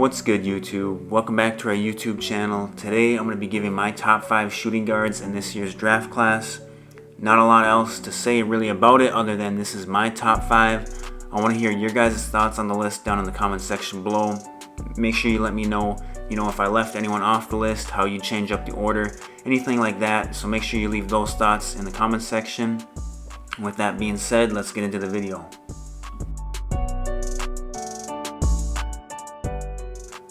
What's good, YouTube? Welcome back to our YouTube channel. Today I'm going to be giving my top 5 shooting guards in this year's draft class. Not a lot else to say really about it other than this is my top 5. I want to hear your guys' thoughts on the list down in the comment section below. Make sure you let me know, if I left anyone off the list, how you change up the order, anything like that. So make sure you leave those thoughts in the comment section. With that being said, let's get into the video.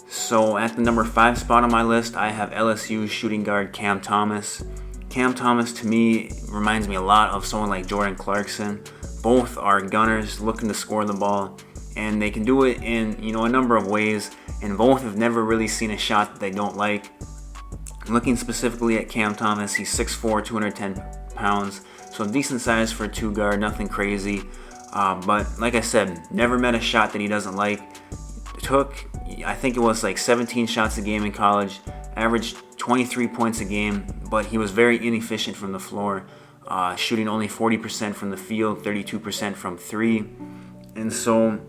So at the number 5 spot on my list, I have LSU shooting guard Cam Thomas. Cam Thomas to me reminds me a lot of someone like Jordan Clarkson. Both are gunners looking to score the ball, and they can do it in a number of ways, and both have never really seen a shot that they don't like. Looking specifically at Cam Thomas, he's 6'4", 210 pounds, so decent size for a 2 guard, nothing crazy. But like I said, never met a shot that he doesn't like. I think it was like 17 shots a game in college, averaged 23 points a game, but he was very inefficient from the floor, shooting only 40% from the field, 32% from 3. And so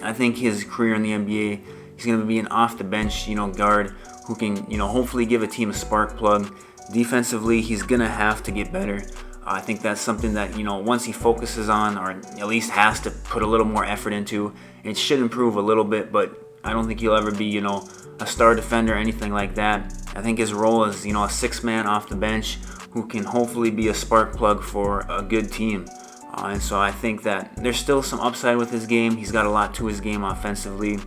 I think his career in the NBA, he's going to be an off-the-bench, guard who can, hopefully give a team a spark plug. Defensively, he's going to have to get better. I think that's something that, once he focuses on, or at least has to put a little more effort into, it should improve a little bit, but I don't think he'll ever be, a star defender or anything like that. I think his role is, a 6-man off the bench who can hopefully be a spark plug for a good team. And so I think that there's still some upside with his game. He's got a lot to his game offensively.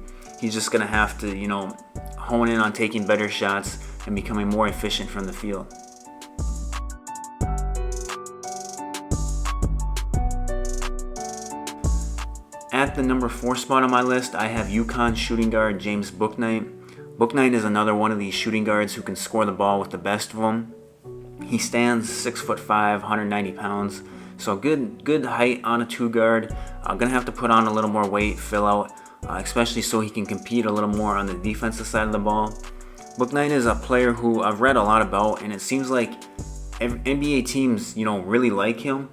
He's just going to have to, hone in on taking better shots and becoming more efficient from the field. At the number 4 spot on my list, I have UConn shooting guard James Bouknight. Bouknight is another one of these shooting guards who can score the ball with the best of them. He stands 6'5", 190 pounds, so good height on a 2 guard. Gonna have to put on a little more weight, fill out, especially so he can compete a little more on the defensive side of the ball. Bouknight is a player who I've read a lot about, and it seems like NBA teams, really like him.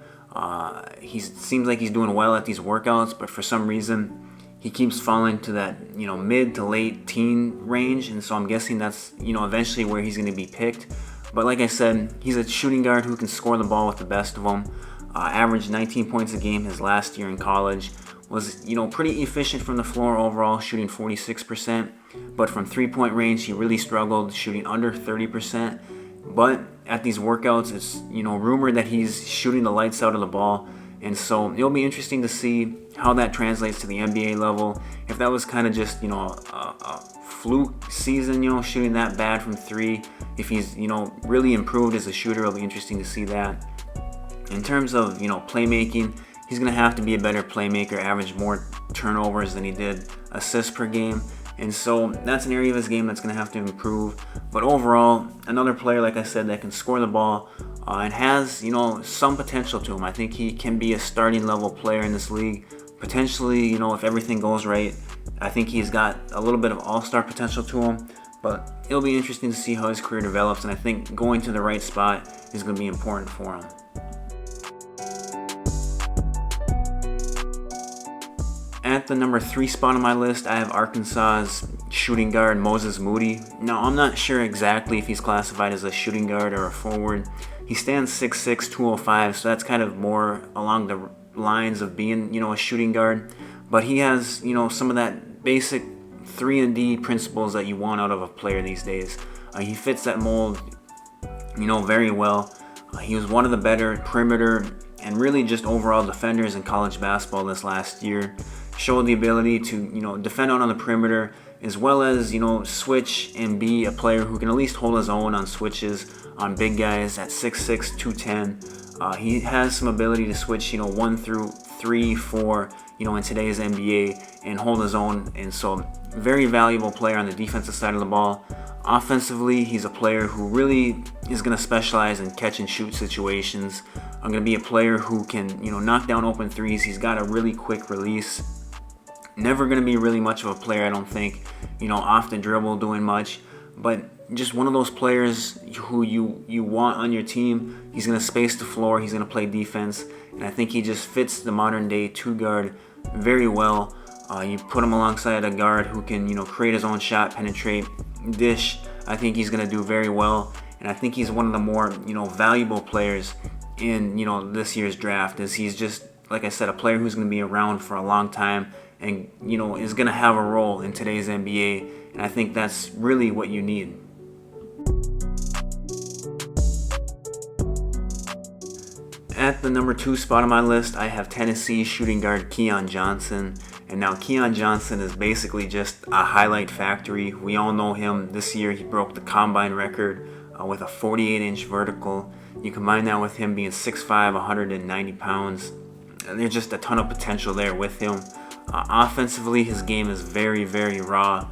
He seems like he's doing well at these workouts, but for some reason he keeps falling to that mid to late teen range, and so I'm guessing that's eventually where he's going to be picked. But like I said, he's a shooting guard who can score the ball with the best of them. Averaged 19 points a game his last year in college. Was pretty efficient from the floor overall, shooting 46%, but from 3-point range he really struggled, shooting under 30%. But at these workouts, it's rumored that he's shooting the lights out of the ball, and so it'll be interesting to see how that translates to the NBA level. If that was kind of just a fluke season, shooting that bad from 3, if he's really improved as a shooter, it'll be interesting to see that. In terms of playmaking, he's gonna have to be a better playmaker, average more turnovers than he did assists per game. And so that's an area of his game that's going to have to improve. But overall, another player, like I said, that can score the ball and has, some potential to him. I think he can be a starting level player in this league. Potentially, if everything goes right, I think he's got a little bit of all-star potential to him. But it'll be interesting to see how his career develops. And I think going to the right spot is going to be important for him. At the number 3 spot on my list, I have Arkansas's shooting guard Moses Moody. Now, I'm not sure exactly if he's classified as a shooting guard or a forward. He stands 6'6", 205, so that's kind of more along the lines of being, a shooting guard. But he has, some of that basic 3-and-D principles that you want out of a player these days. He fits that mold, very well. He was one of the better perimeter and really just overall defenders in college basketball this last year. Showed the ability to, defend out on the perimeter, as well as, switch and be a player who can at least hold his own on switches on big guys at 6'6", 210. He has some ability to switch, 1 through 3, 4, in today's NBA and hold his own. And so, very valuable player on the defensive side of the ball. Offensively, he's a player who really is going to specialize in catch and shoot situations. I'm going to be a player who can, knock down open threes. He's got a really quick release. Never going to be really much of a player, I don't think, off the dribble doing much, but just one of those players who you want on your team. He's going to space the floor, he's going to play defense, and I think he just fits the modern day 2 guard very well. You put him alongside a guard who can, create his own shot, penetrate, dish. I think he's going to do very well, and I think he's one of the more, valuable players in, this year's draft, as he's just, like I said, a player who's going to be around for a long time and, is going to have a role in today's NBA, and I think that's really what you need. At the number 2 spot on my list, I have Tennessee shooting guard Keon Johnson. And now Keon Johnson is basically just a highlight factory. We all know him. This year he broke the combine record with a 48-inch vertical. You combine that with him being 6'5", 190 pounds. There's just a ton of potential there with him. Offensively, his game is very, very raw.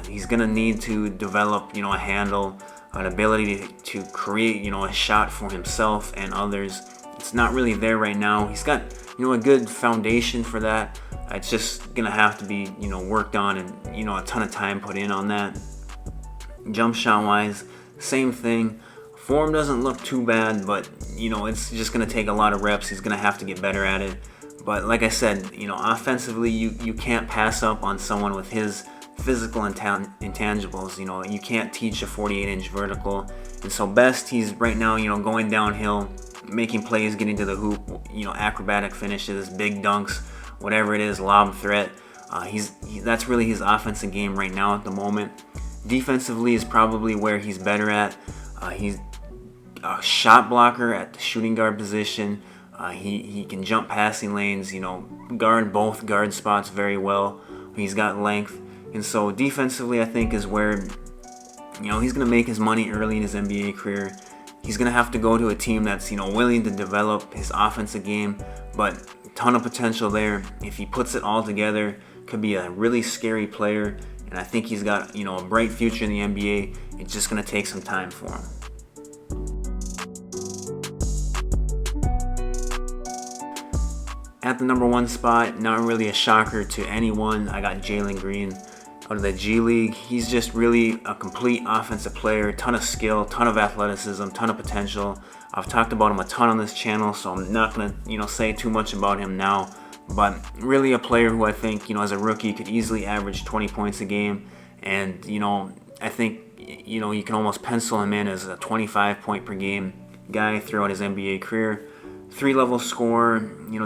He's going to need to develop, a handle, an ability to create, a shot for himself and others. It's not really there right now. He's got, a good foundation for that. It's just going to have to be, worked on and, a ton of time put in on that. Jump shot wise, same thing. Form doesn't look too bad, but, it's just going to take a lot of reps. He's going to have to get better at it. But like I said, offensively, you can't pass up on someone with his physical intangibles. You can't teach a 48-inch vertical. And so best, he's right now, going downhill, making plays, getting to the hoop, acrobatic finishes, big dunks, whatever it is, lob threat. That's really his offensive game right now at the moment. Defensively is probably where he's better at. He's a shot blocker at the shooting guard position. He can jump passing lanes, guard both guard spots very well. He's got length. And so defensively, I think, is where, he's going to make his money early in his NBA career. He's going to have to go to a team that's, willing to develop his offensive game, but a ton of potential there. If he puts it all together, could be a really scary player. And I think he's got, a bright future in the NBA. It's just going to take some time for him. At the number 1 spot, not really a shocker to anyone, I got Jalen Green out of the G League. He's just really a complete offensive player, ton of skill, ton of athleticism, ton of potential. I've talked about him a ton on this channel, so I'm not going to, say too much about him now. But really a player who I think, as a rookie could easily average 20 points a game. And, I think, you can almost pencil him in as a 25 point per game guy throughout his NBA career. 3-level scorer,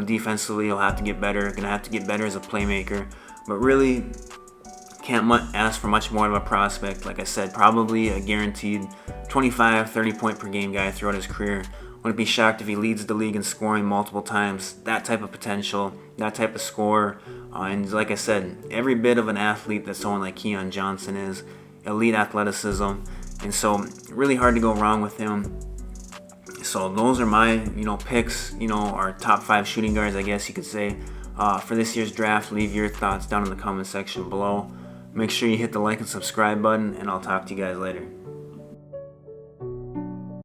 defensively he'll have to get better, gonna have to get better as a playmaker, but really can't ask for much more of a prospect. Like I said, probably a guaranteed 25, 30 point per game guy throughout his career. Wouldn't be shocked if he leads the league in scoring multiple times. That type of potential, that type of scorer, and like I said, every bit of an athlete that someone like Keon Johnson is. Elite athleticism, and so really hard to go wrong with him. So those are my, picks, our top 5 shooting guards, I guess you could say, for this year's draft. Leave your thoughts down in the comment section below. Make sure you hit the like and subscribe button, and I'll talk to you guys later.